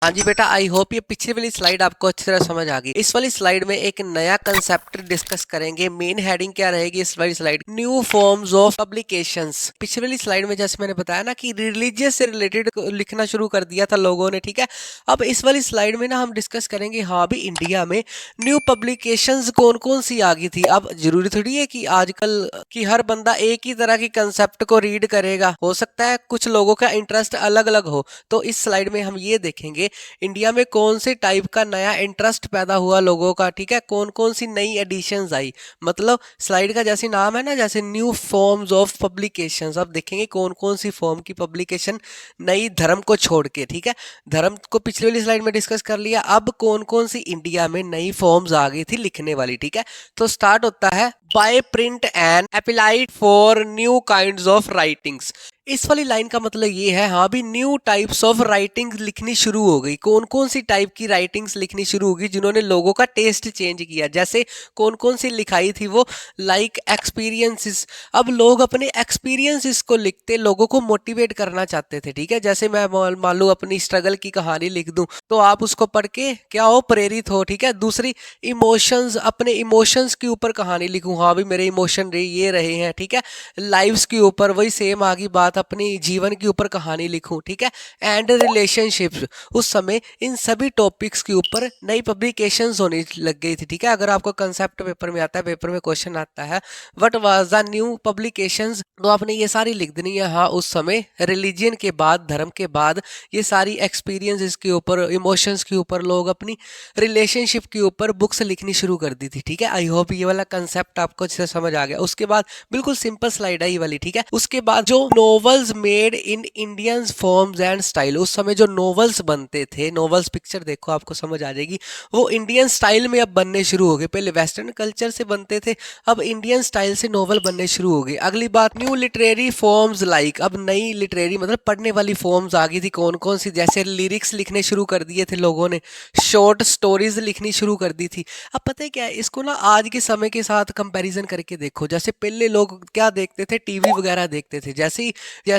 हाँ जी बेटा, I hope ये पिछली वाली स्लाइड आपको अच्छी तरह समझ आ गई। इस वाली स्लाइड में एक नया कंसेप्ट डिस्कस करेंगे। मेन हेडिंग क्या रहेगी इस वाली slide? New forms of publications. पिछली वाली स्लाइड में जैसे मैंने बताया ना कि रिलीजियस से रिलेटेड लिखना शुरू कर दिया था लोगों ने, ठीक है। अब इस वाली स्लाइड में ना हम डिस्कस करेंगे, हाँ भी इंडिया में न्यू पब्लिकेशंस कौन कौन सी आ गई थी। अब जरूरी थोड़ी है कि आजकल कि हर बंदा एक ही तरह की कंसेप्ट को रीड करेगा, हो सकता है कुछ लोगों का इंटरेस्ट अलग अलग हो। तो इस स्लाइड में हम ये देखेंगे इंडिया में कौन से टाइप का नया इंटरेस्ट पैदा हुआ लोगों का, ठीक है। कौन कौन सी नई एडिशंस आई, मतलब स्लाइड का जैसे नाम है ना, जैसे न्यू फॉर्म्स ऑफ पब्लिकेशंस। अब देखेंगे कौन कौन सी फॉर्म की पब्लिकेशन नई, धर्म को छोड़ के, ठीक है। धर्म को पिछली वाली स्लाइड में डिस्कस कर लिया। अब कौन कौन सी इंडिया में नई फॉर्म्स आ गई थी लिखने वाली, ठीक है। तो स्टार्ट होता है by print and applied for new kinds of writings. इस वाली लाइन का मतलब ये है, हाँ भी न्यू टाइप्स ऑफ राइटिंग्स लिखनी शुरू हो गई। कौन कौन सी टाइप की राइटिंग्स लिखनी शुरू होगी जिन्होंने लोगों का टेस्ट चेंज किया। जैसे कौन कौन सी लिखाई थी वो, लाइक एक्सपीरियंसेस। अब लोग अपने एक्सपीरियंसेस को लिखते, लोगों को मोटिवेट करना चाहते थे, ठीक है। जैसे मैं मान लूँ अपनी स्ट्रगल की कहानी लिख दूं तो आप उसको पढ़ के क्या हो, प्रेरित हो, ठीक है। दूसरी इमोशंस, अपने इमोशंस के ऊपर कहानी लिखूं, हाँ भी मेरे इमोशन ये रहे हैं, ठीक है। लाइव्स के ऊपर वही सेम आगे बात, अपनी जीवन के ऊपर कहानी लिखूं, ठीक है। एंड रिलेशनशिप्स, उस समय इन सभी टॉपिक्स के ऊपर नई पब्लिकेशंस होने लग गई थी, ठीक है। अगर आपको कंसेप्ट पेपर में आता है, पेपर में क्वेश्चन आता है what was the new publications, तो आपने ये सारी लिख देनी है। हाँ, उस समय रिलीजन के बाद, धर्म के बाद ये सारी एक्सपीरियंसेस के ऊपर, इमोशंस के ऊपर, लोग अपनी रिलेशनशिप के ऊपर बुक्स लिखनी शुरू कर दी थी, ठीक है। आई होप ये वाला कंसेप्ट आपको अच्छे से समझ आ गया। उसके बाद बिल्कुल सिंपल स्लाइड है ये वाली, ठीक है। उसके बाद जो novels made in Indian forms and style, उस समय जो नॉवेल्स बनते थे, नॉवेल्स पिक्चर देखो आपको समझ आ जाएगी, वो इंडियन स्टाइल में अब बनने शुरू हो गए। पहले वेस्टर्न कल्चर से बनते थे, अब इंडियन स्टाइल से नॉवल बनने शुरू हो गए। अगली बात, न्यू लिटरेरी फॉर्म्स लाइक, अब नई लिटरेरी मतलब पढ़ने वाली फॉर्म्स आ गई थी। कौन कौन सी? जैसे लिरिक्स लिखने शुरू कर दिए थे लोगों ने, शॉर्ट स्टोरीज लिखनी शुरू कर दी थी। अब पता है क्या है, इसको ना आज के समय के साथ कंपैरिजन करके देखो। जैसे पहले लोग क्या देखते थे, टीवी वगैरह देखते थे। जैसे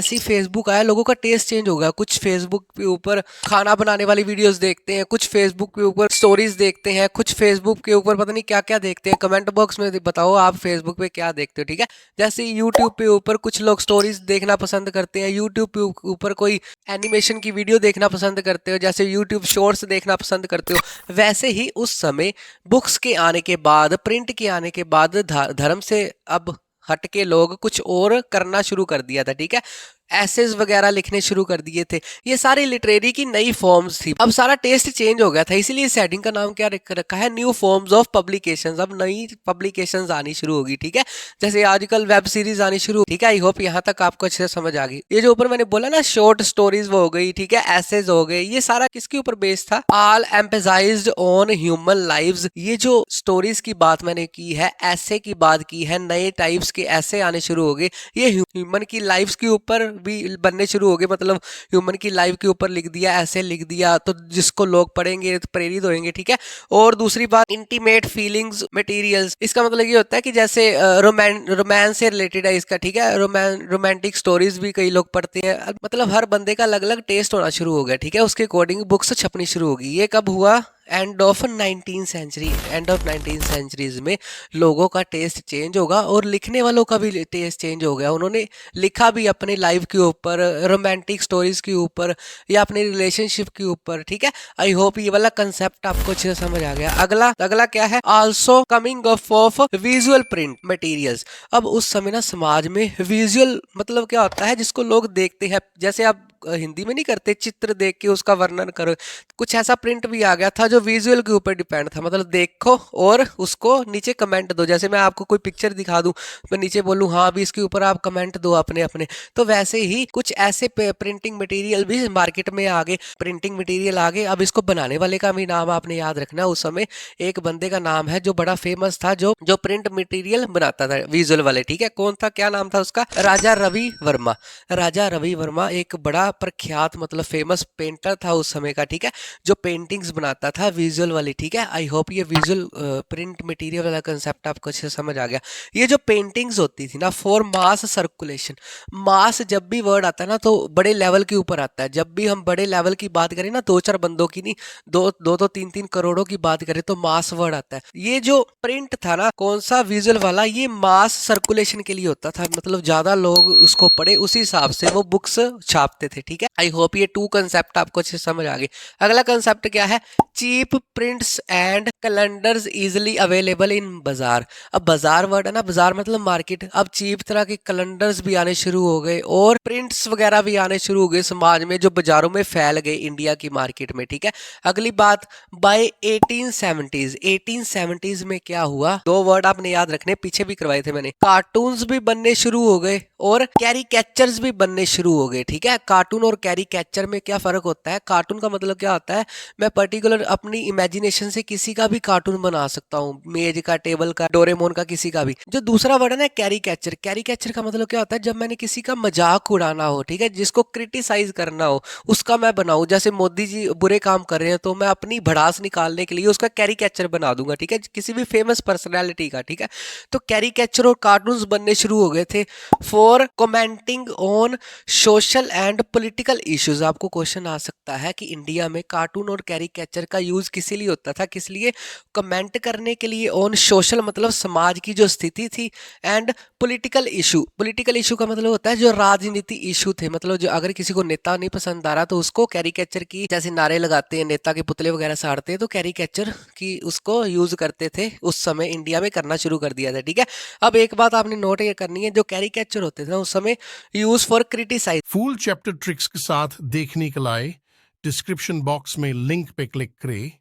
ही फेसबुक आया, लोगों का टेस्ट चेंज हो गया। कुछ फेसबुक के ऊपर खाना बनाने वाली वीडियोस देखते हैं, कुछ फेसबुक के ऊपर स्टोरीज देखते हैं, कुछ फेसबुक के ऊपर पता नहीं क्या क्या देखते हैं। कमेंट बॉक्स में बताओ आप फेसबुक पे क्या देखते हो, ठीक है। जैसे यूट्यूब पे ऊपर कुछ लोग स्टोरीज देखना पसंद करते हैं, यूट्यूब पे ऊपर कोई एनिमेशन की वीडियो देखना पसंद करते हो, जैसे यूट्यूब शॉर्ट्स देखना पसंद करते हो। वैसे ही उस समय बुक्स के आने के बाद, प्रिंट के आने के बाद धर्म से अब हट के लोग कुछ और करना शुरू कर दिया था, ठीक है। एसेज वगैरह लिखने शुरू कर दिए थे। ये सारी लिटरेरी की नई फॉर्म्स थी। अब सारा टेस्ट चेंज हो गया था, इसीलिए इस हेडिंग का नाम क्या रखा है, न्यू फॉर्म्स ऑफ पब्लिकेशंस। अब नई पब्लिकेशंस आनी शुरू होगी, ठीक है। जैसे आजकल वेब सीरीज आनी शुरू, ठीक है। आई होप यहाँ तक आपको अच्छे से समझ आ गई। ये जो ऊपर मैंने बोला ना, शॉर्ट स्टोरीज वो हो गई, ठीक है, एसेज हो गए, ये सारा किसके ऊपर बेस्ड था? All emphasised on human lives. ये जो स्टोरीज की बात मैंने की है, ऐसे की बात की है, नए टाइप्स के ऐसे आने शुरू हो गए, ये ह्यूमन की लाइव्स के ऊपर भी बनने शुरू हो गए। मतलब ह्यूमन की लाइफ के ऊपर लिख दिया, ऐसे लिख दिया, तो जिसको लोग पढ़ेंगे तो प्रेरित होंगे, ठीक है। और दूसरी बात, इंटीमेट फीलिंग्स मटेरियल्स। इसका मतलब ये होता है कि जैसे रोमांस से रिलेटेड है इसका, ठीक है। रोमांटिक स्टोरीज भी कई लोग पढ़ते हैं। मतलब हर बंदे का अलग अलग टेस्ट होना शुरू हो गया, ठीक है। उसके अकॉर्डिंग बुक्स छपनी शुरू होगी। ये कब हुआ? End of 19 century, end of 19 centuries में लोगों का टेस्ट चेंज होगा और लिखने वालों का भी टेस्ट चेंज हो गया। उन्होंने लिखा भी अपने लाइफ के ऊपर, रोमांटिक स्टोरीज के ऊपर, या अपने रिलेशनशिप के ऊपर, ठीक है। आई होप ये वाला कंसेप्ट आपको अच्छे से समझ आ गया। अगला अगला क्या है? Also coming of visual print materials. अब उस समय ना समाज में विजुअल मतलब क्या होता है, जिसको लोग देखते हैं। जैसे आप हिंदी में नहीं करते, चित्र देख के उसका वर्णन करो, कुछ ऐसा प्रिंट भी आ गया था जो विजुअल के ऊपर डिपेंड था। मतलब देखो और उसको नीचे कमेंट दो। जैसे मैं आपको कोई पिक्चर दिखा दूं, मैं नीचे बोलूं हाँ भी इसके ऊपर आप कमेंट दो अपने अपने, तो वैसे ही कुछ ऐसे प्रिंटिंग मटेरियल भी मार्केट में आ गए, प्रिंटिंग मटेरियल आ गए। अब इसको बनाने वाले का भी नाम आपने याद रखना। उस समय एक बंदे का नाम है जो बड़ा फेमस था, जो जो प्रिंट मटेरियल बनाता था विजुअल वाले, ठीक है। कौन था, क्या नाम था उसका? राजा रवि वर्मा। राजा रवि वर्मा एक बड़ा प्रख्यात मतलब फेमस पेंटर था उस समय का, ठीक है, जो पेंटिंग्स बनाता था था विजुअल वाली, ठीक है। आई होप ये विजुअल प्रिंट मटेरियल वाला कंसेप्ट आपको अच्छे से समझ आ गया। ये जो पेंटिंग्स होती थी ना फॉर मास सर्कुलेशन, मास जब भी वर्ड आता है ना तो बड़े लेवल के ऊपर आता है। जब भी हम बड़े लेवल की बात करें ना, दो चार बंदों की नहीं, दो दो तो तीन तीन करोड़ों की बात करें तो मास वर्ड आता है। ये जो प्रिंट था ना कौन सा विजुअल वाला, ये मास सर्कुलेशन के लिए होता था, मतलब ज्यादा लोग उसको पढ़े उसी हिसाब से वो बुक्स छापते थे, ठीक है। आई होप ये टू कंसेप्ट आपको अच्छे से समझ आ गए। अगला कंसेप्ट क्या है, cheap prints and calendars easily available in बाजार। अब बाजार वर्ड है ना, बाजार मतलब मार्केट। अब चीप तरह के कैलेंडर्स भी आने शुरू हो गए और प्रिंट्स वगैरह भी आने शुरू हो गए समाज में, जो बाजारों में फैल गए इंडिया की मार्केट में, ठीक है। अगली बात, बाय 1870s, 1870s में क्या हुआ, दो वर्ड आपने याद रखने, पीछे भी करवाए थे मैंने। कार्टून्स भी बनने शुरू हो गए और कैरिकेचर्स भी बनने शुरू हो गए, ठीक है। कार्टून और कैरिकेचर में क्या फर्क होता है, कार्टून का मतलब क्या होता है, मैं पर्टिकुलर अपनी इमेजिनेशन से किसी का भी कार्टून बना सकता हूँ, मेज का, टेबल का, डोरेमोन का, किसी का भी। जो दूसरा वर्ड है ना कैरिकेचर, कैरिकेचर का मतलब क्या होता है, जब मैंने किसी का मजाक उड़ाना हो, ठीक है, जिसको क्रिटिसाइज करना हो, उसका मैं बनाऊं। जैसे मोदी जी बुरे काम कर रहे हैं तो मैं अपनी भड़ास निकालने के लिए उसका कैरिकेचर बना दूंगा, ठीक है, किसी भी फेमस पर्सनैलिटी का, ठीक है। तो कैरिकेचर और कार्टून्स बनने शुरू हो गए थे for commenting on social and political issues. आपको क्वेश्चन आ सकता है कि इंडिया में कार्टून और कैरिकेचर का यूज किस लिए होता था, किस लिए, कमेंट करने के लिए ऑन सोशल मतलब समाज की जो स्थिति थी, and political issue, political issue का मतलब होता है जो राजनीति इशू थे, मतलब जो अगर किसी को नेता नहीं पसंद आ रहा तो उसको कैरिकेचर की, जैसे नारे लगाते हैं, नेता के पुतले वगैरह साड़ते हैं, तो कैरिकेचर की उसको यूज करते थे उस समय, इंडिया में करना शुरू कर दिया था, ठीक है। अब एक बात आपने नोट ये करनी है, जो कैरिकेचर होते थे ना उस समय use for criticise. Full chapter tricks के साथ देखने के लिए डिस्क्रिप्शन बॉक्स में लिंक पे क्लिक करें